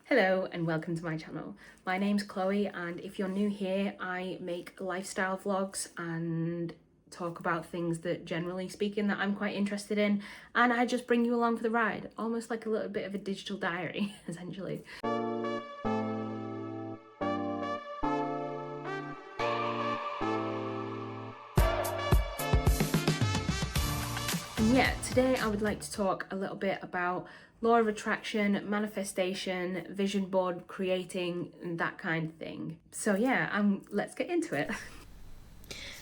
Hello and welcome to my channel. My name's Chloe, and if you're new here, I make lifestyle vlogs and talk about things that, generally speaking, that I'm quite interested in, and I just bring you along for the ride, almost like a little bit of a digital diary, essentially. And yeah, today I would like to talk a little bit about law of attraction, manifestation, vision board creating, and that kind of thing. So yeah, let's get into it.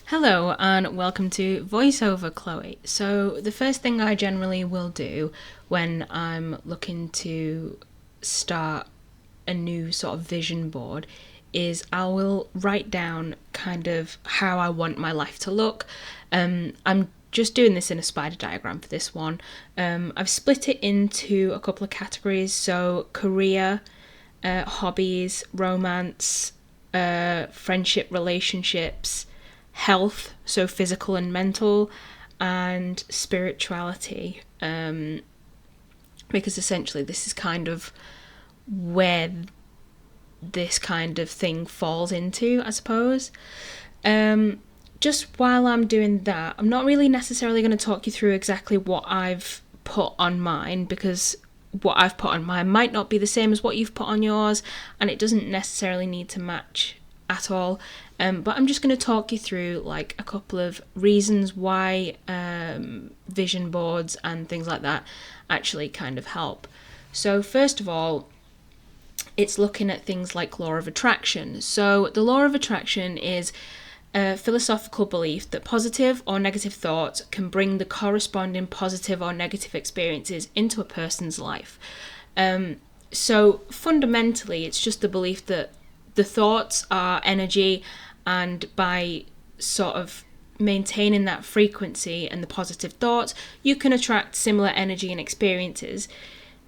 Hello and welcome to VoiceOver Chloe. So the first thing I generally will do when I'm looking to start a new sort of vision board is I will write down kind of how I want my life to look. I'm just doing this in a spider diagram for this one. I've split it into a couple of categories, so career, hobbies, romance, friendship, relationships, health, so physical and mental, and spirituality, because essentially this is kind of where this kind of thing falls into, I suppose. Just while I'm doing that, I'm not really necessarily going to talk you through exactly what I've put on mine, because what I've put on mine might not be the same as what you've put on yours, and it doesn't necessarily need to match at all. But I'm just going to talk you through like a couple of reasons why vision boards and things like that actually kind of help. So first of all, it's looking at things like law of attraction. So the law of attraction is a philosophical belief that positive or negative thoughts can bring the corresponding positive or negative experiences into a person's life. So fundamentally, it's just the belief that the thoughts are energy, and by sort of maintaining that frequency and the positive thoughts, you can attract similar energy and experiences.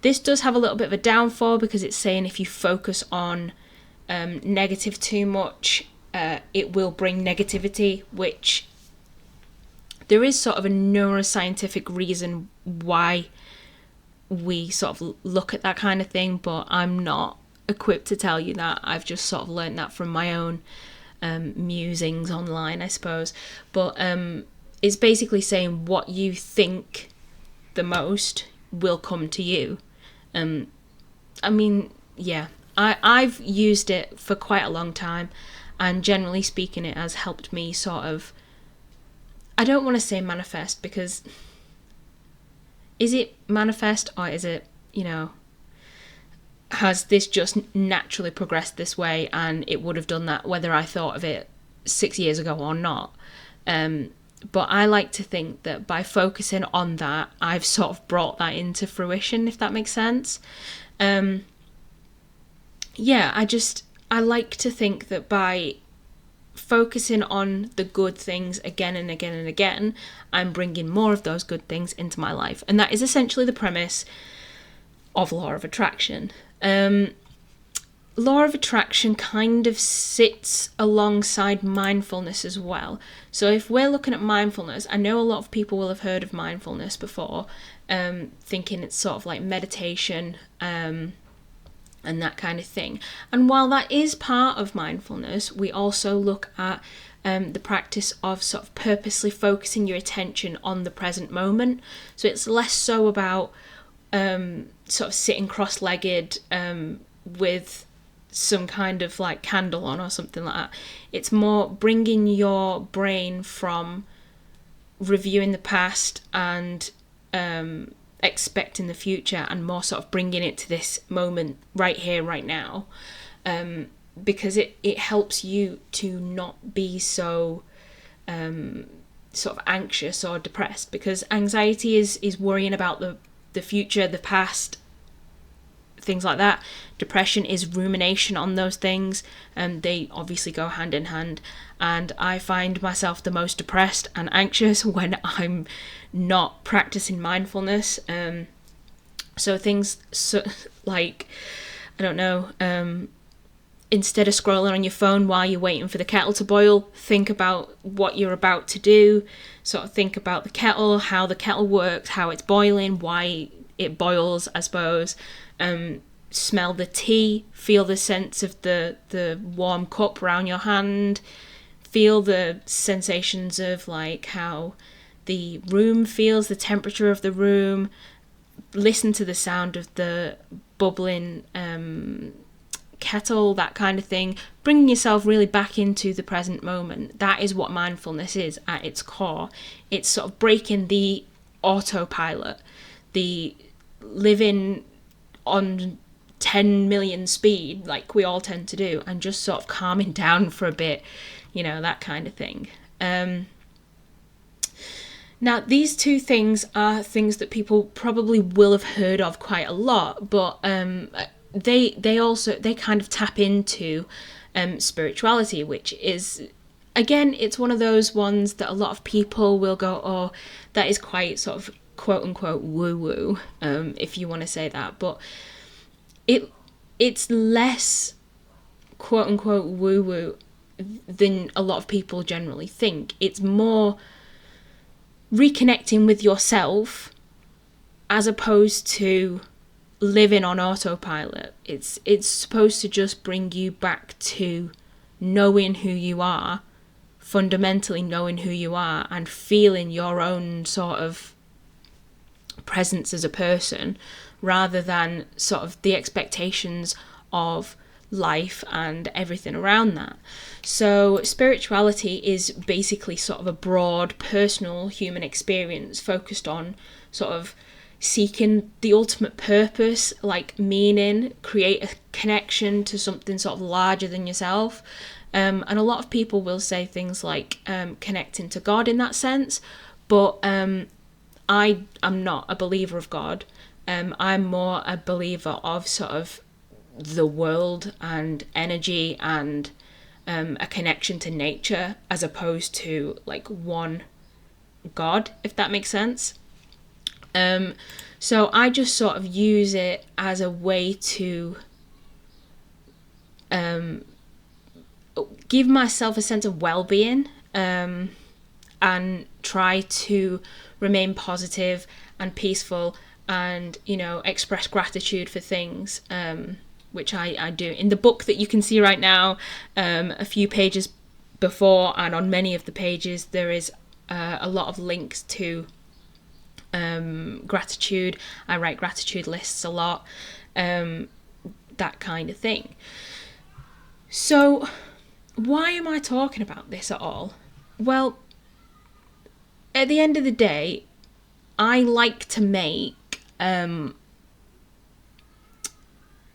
This does have a little bit of a downfall, because it's saying if you focus on negative too much, it will bring negativity, which there is sort of a neuroscientific reason why we sort of look at that kind of thing, but I'm not equipped to tell you that. I've just sort of learned that from my own musings online, I suppose. But it's basically saying what you think the most will come to you. I mean, yeah, I've used it for quite a long time, and generally speaking, it has helped me sort of, I don't want to say manifest, because is it manifest, or is it, has this just naturally progressed this way, and it would have done that whether I thought of it 6 years ago or not? But I like to think that by focusing on that, I've sort of brought that into fruition, if that makes sense. I like to think that by focusing on the good things again and again and again, I'm bringing more of those good things into my life. And that is essentially the premise of law of attraction. Law of attraction kind of sits alongside mindfulness as well. So if we're looking at mindfulness, I know a lot of people will have heard of mindfulness before, thinking it's sort of like meditation and that kind of thing. And while that is part of mindfulness, we also look at the practice of sort of purposely focusing your attention on the present moment. So it's less so about sort of sitting cross-legged with some kind of like candle on or something like that. It's more bringing your brain from reviewing the past and expecting the future, and more sort of bringing it to this moment right here, right now, because it helps you to not be so sort of anxious or depressed, because anxiety is worrying about the future, the past, things like that. Depression is rumination on those things, and they obviously go hand in hand. And I find myself the most depressed and anxious when I'm not practicing mindfulness. So things like, I don't know, instead of scrolling on your phone while you're waiting for the kettle to boil, think about what you're about to do. Sort of think about the kettle, how the kettle works, how it's boiling, why it boils, I suppose. smell the tea, feel the sense of the warm cup around your hand, feel the sensations of like how the room feels, the temperature of the room, listen to the sound of the bubbling kettle, that kind of thing. Bringing yourself really back into the present moment. That is what mindfulness is at its core. It's sort of breaking the autopilot, the living on 10 million speed like we all tend to do, and just sort of calming down for a bit, that kind of thing. Now, these two things are things that people probably will have heard of quite a lot, but they kind of tap into spirituality, which is, again, it's one of those ones that a lot of people will go, oh, that is quite sort of quote unquote woo woo, if you want to say that, but it's less quote unquote woo woo than a lot of people generally think. It's more reconnecting with yourself as opposed to living on autopilot. It's supposed to just bring you back to knowing who you are, fundamentally knowing who you are, and feeling your own sort of presence as a person, rather than sort of the expectations of life and everything around that. So spirituality is basically sort of a broad personal human experience focused on sort of seeking the ultimate purpose, like meaning, create a connection to something sort of larger than yourself. And a lot of people will say things like connecting to God in that sense, but I am not a believer of God. I'm more a believer of sort of the world and energy and a connection to nature, as opposed to like one God, if that makes sense. So I just sort of use it as a way to give myself a sense of well-being, and try to remain positive and peaceful, and express gratitude for things, which I do. In the book that you can see right now, a few pages before and on many of the pages, there is a lot of links to gratitude. I write gratitude lists a lot, that kind of thing. So why am I talking about this at all? Well, at the end of the day, I like to make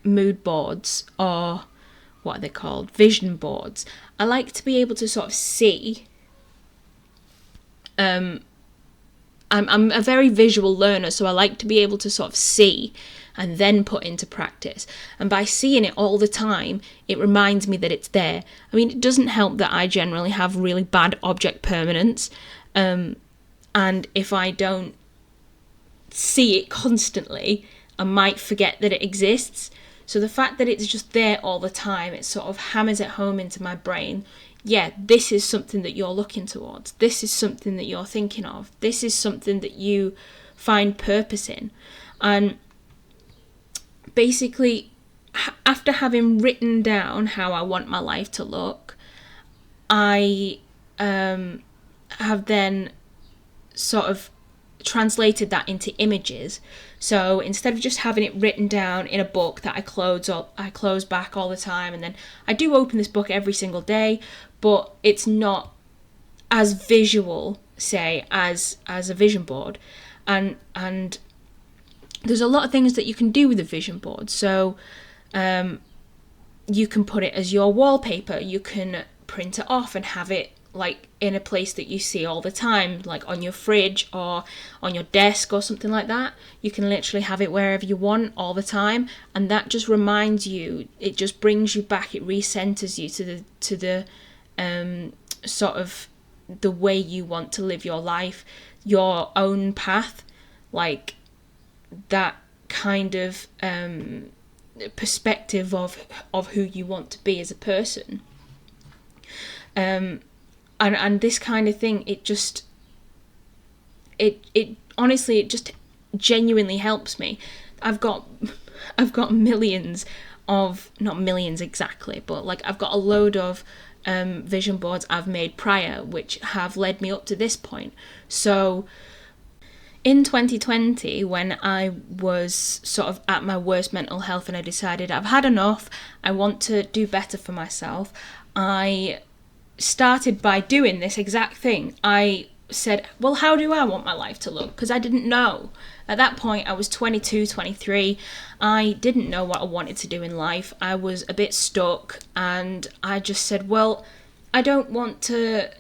mood boards, or what are they called? Vision boards. I like to be able to sort of see. I'm a very visual learner, so I like to be able to sort of see and then put into practice. And by seeing it all the time, it reminds me that it's there. I mean, it doesn't help that I generally have really bad object permanence. And if I don't see it constantly, I might forget that it exists. So the fact that it's just there all the time, it sort of hammers it home into my brain. Yeah, this is something that you're looking towards. This is something that you're thinking of. This is something that you find purpose in. And basically, after having written down how I want my life to look, I have then sort of translated that into images. So instead of just having it written down in a book that I close back all the time, and then I do open this book every single day, but it's not as visual, say, as a vision board. And there's a lot of things that you can do with a vision board. So you can put it as your wallpaper. You can print it off and have it like in a place that you see all the time, like on your fridge or on your desk or something like that. You can literally have it wherever you want all the time, and that just reminds you, it just brings you back, it recenters you to the sort of the way you want to live your life, your own path, like that kind of perspective of who you want to be as a person. And this kind of thing, it honestly, it just genuinely helps me. I've got I've got millions of, not millions exactly, but like I've got a load of vision boards I've made prior, which have led me up to this point. So in 2020, when I was sort of at my worst mental health and I decided I've had enough, I want to do better for myself, I started by doing this exact thing. I said, well, how do I want my life to look? Because I didn't know. At that point, I was 22, 23. I didn't know what I wanted to do in life. I was a bit stuck, and I just said, well, I don't want to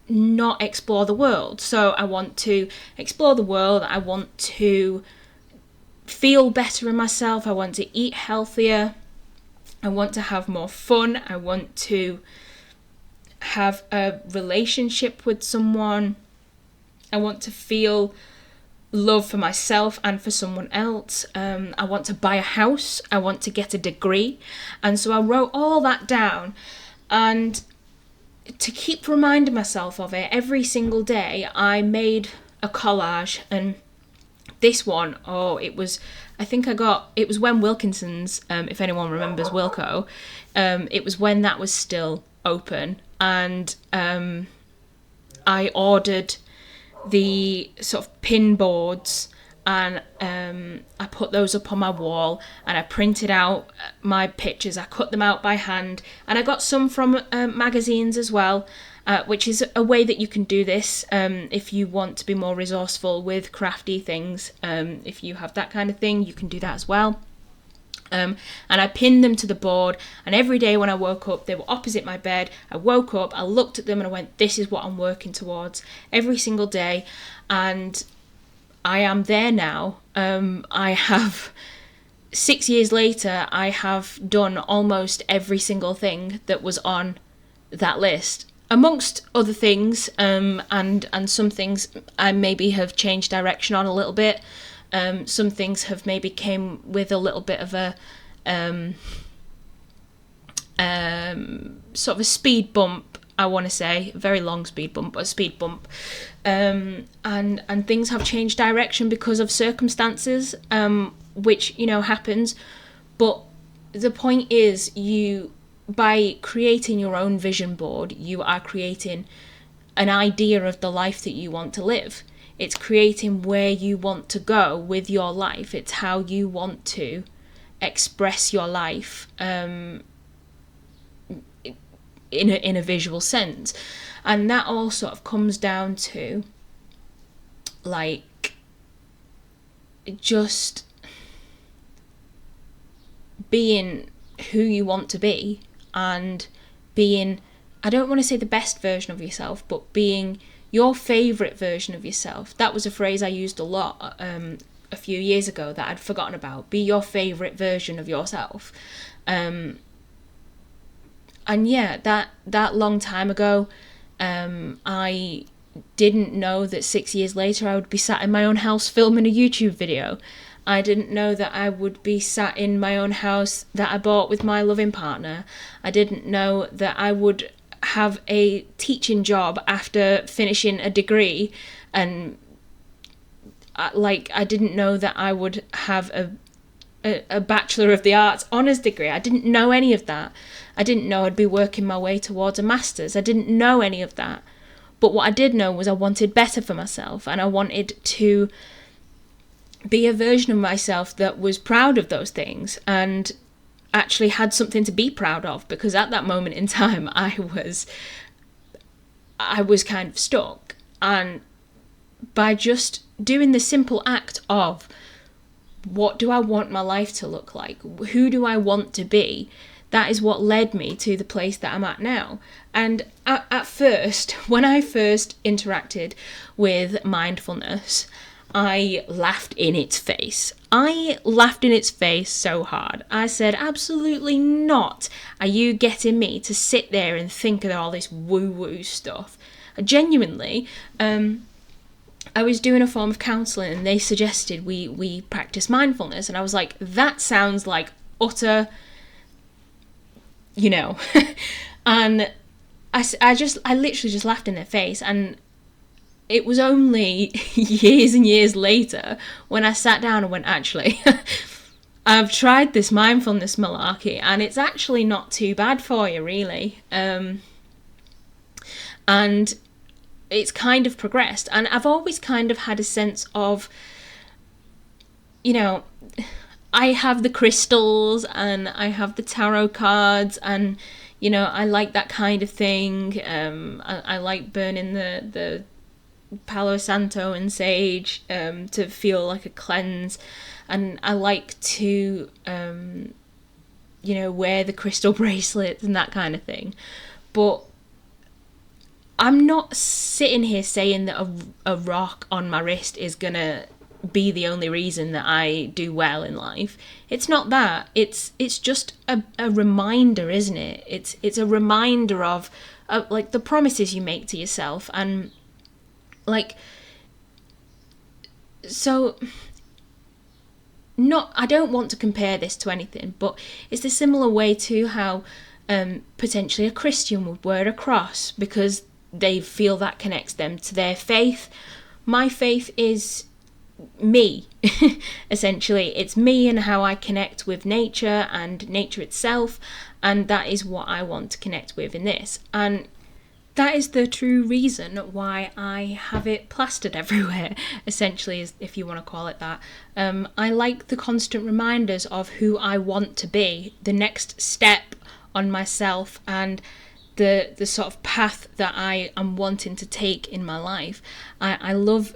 not explore the world. So I want to explore the world. I want to feel better in myself. I want to eat healthier. I want to have more fun. I want to have a relationship with someone. I want to feel love for myself and for someone else. I want to buy a house. I want to get a degree. And so I wrote all that down, and to keep reminding myself of it every single day, I made a collage. And this one, it was when Wilkinson's, if anyone remembers Wilco, it was when that was still open, and I ordered the sort of pin boards, and I put those up on my wall, and I printed out my pictures. I cut them out by hand, and I got some from magazines as well, which is a way that you can do this if you want to be more resourceful with crafty things. If you have that kind of thing, you can do that as well. And I pinned them to the board, and every day when I woke up, they were opposite my bed. I woke up, I looked at them, and I went, this is what I'm working towards every single day. And I am there now. I have, 6 years later, I have done almost every single thing that was on that list, amongst other things, and some things I maybe have changed direction on a little bit. Some things have maybe came with a little bit of a sort of a speed bump, I want to say, a very long speed bump, but a speed bump, and things have changed direction because of circumstances, which, you know, happens. But the point is, by creating your own vision board, you are creating an idea of the life that you want to live. It's creating where you want to go with your life. It's how you want to express your life in a visual sense. And that all sort of comes down to, like, just being who you want to be, and being, I don't want to say the best version of yourself, but being your favourite version of yourself. That was a phrase I used a lot a few years ago that I'd forgotten about. Be your favourite version of yourself. And yeah, that long time ago, I didn't know that 6 years later I would be sat in my own house filming a YouTube video. I didn't know that I would be sat in my own house that I bought with my loving partner. I didn't know that I would have a teaching job after finishing a degree, and I didn't know that I would have a Bachelor of the Arts honours degree. I didn't know any of that. I didn't know I'd be working my way towards a master's. I didn't know any of that. But what I did know was I wanted better for myself, and I wanted to be a version of myself that was proud of those things and actually had something to be proud of, because at that moment in time I was kind of stuck. And by just doing the simple act of, what do I want my life to look like, who do I want to be, that is what led me to the place that I'm at now. And at first, when I first interacted with mindfulness, I laughed in its face. I laughed in its face so hard. I said, absolutely not are you getting me to sit there and think of all this woo-woo stuff. Genuinely, I was doing a form of counselling, and they suggested we practice mindfulness, and I was like, that sounds like utter, you know. And I literally just laughed in their face. And it was only years and years later when I sat down and went, actually, I've tried this mindfulness malarkey, and it's actually not too bad for you, really. And it's kind of progressed. And I've always kind of had a sense of, you know, I have the crystals and I have the tarot cards, and I like that kind of thing. I like burning the Palo Santo and sage to feel like a cleanse, and I like to wear the crystal bracelets and that kind of thing. But I'm not sitting here saying that a rock on my wrist is gonna be the only reason that I do well in life. It's not that. It's just a reminder, isn't it? It's a reminder of like the promises you make to yourself, and like, so not, I don't want to compare this to anything, but it's a similar way to how potentially a Christian would wear a cross because they feel that connects them to their faith. My faith is me. Essentially, it's me and how I connect with nature and nature itself, and that is what I want to connect with in this. And that is the true reason why I have it plastered everywhere, essentially, if you want to call it that. I like the constant reminders of who I want to be, the next step on myself, and the sort of path that I am wanting to take in my life. I love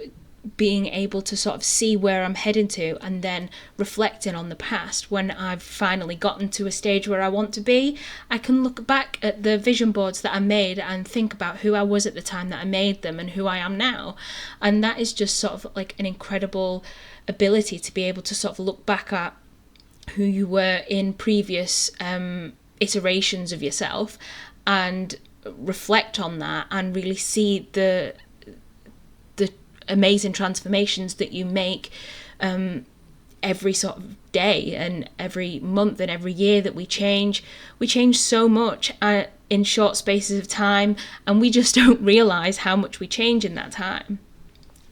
being able to sort of see where I'm heading to, and then reflecting on the past. When I've finally gotten to a stage where I want to be, I can look back at the vision boards that I made and think about who I was at the time that I made them and who I am now. And that is just sort of like an incredible ability to be able to sort of look back at who you were in previous iterations of yourself and reflect on that and really see the amazing transformations that you make every sort of day and every month and every year that we change so much in short spaces of time, and we just don't realize how much we change in that time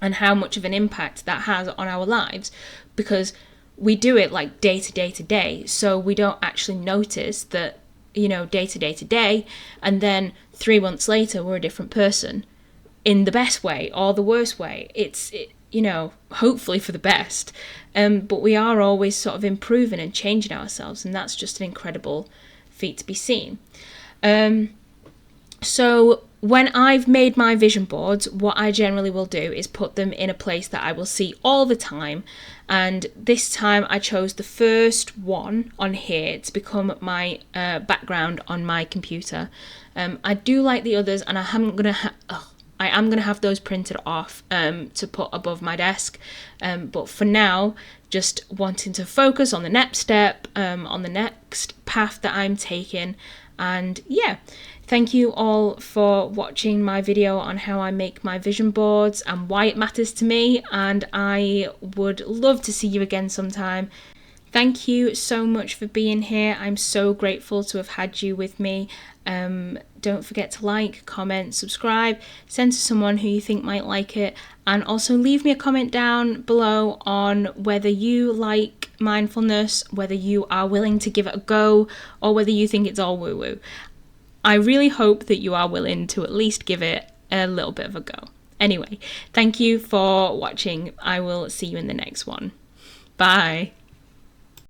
and how much of an impact that has on our lives, because we do it like day to day to day, so we don't actually notice that, day to day to day, and then 3 months later we're a different person, in the best way or the worst way. It's hopefully for the best, but we are always sort of improving and changing ourselves, and that's just an incredible feat to be seen. So when I've made my vision boards, what I generally will do is put them in a place that I will see all the time, and this time I chose the first one on here to become my background on my computer. I do like the others, and I am going to have those printed off to put above my desk. But for now, just wanting to focus on the next step, on the next path that I'm taking. And yeah, thank you all for watching my video on how I make my vision boards and why it matters to me. And I would love to see you again sometime. Thank you so much for being here. I'm so grateful to have had you with me. Don't forget to like, comment, subscribe, send to someone who you think might like it, and also leave me a comment down below on whether you like mindfulness, whether you are willing to give it a go, or whether you think it's all woo-woo. I really hope that you are willing to at least give it a little bit of a go. Anyway, thank you for watching. I will see you in the next one. Bye.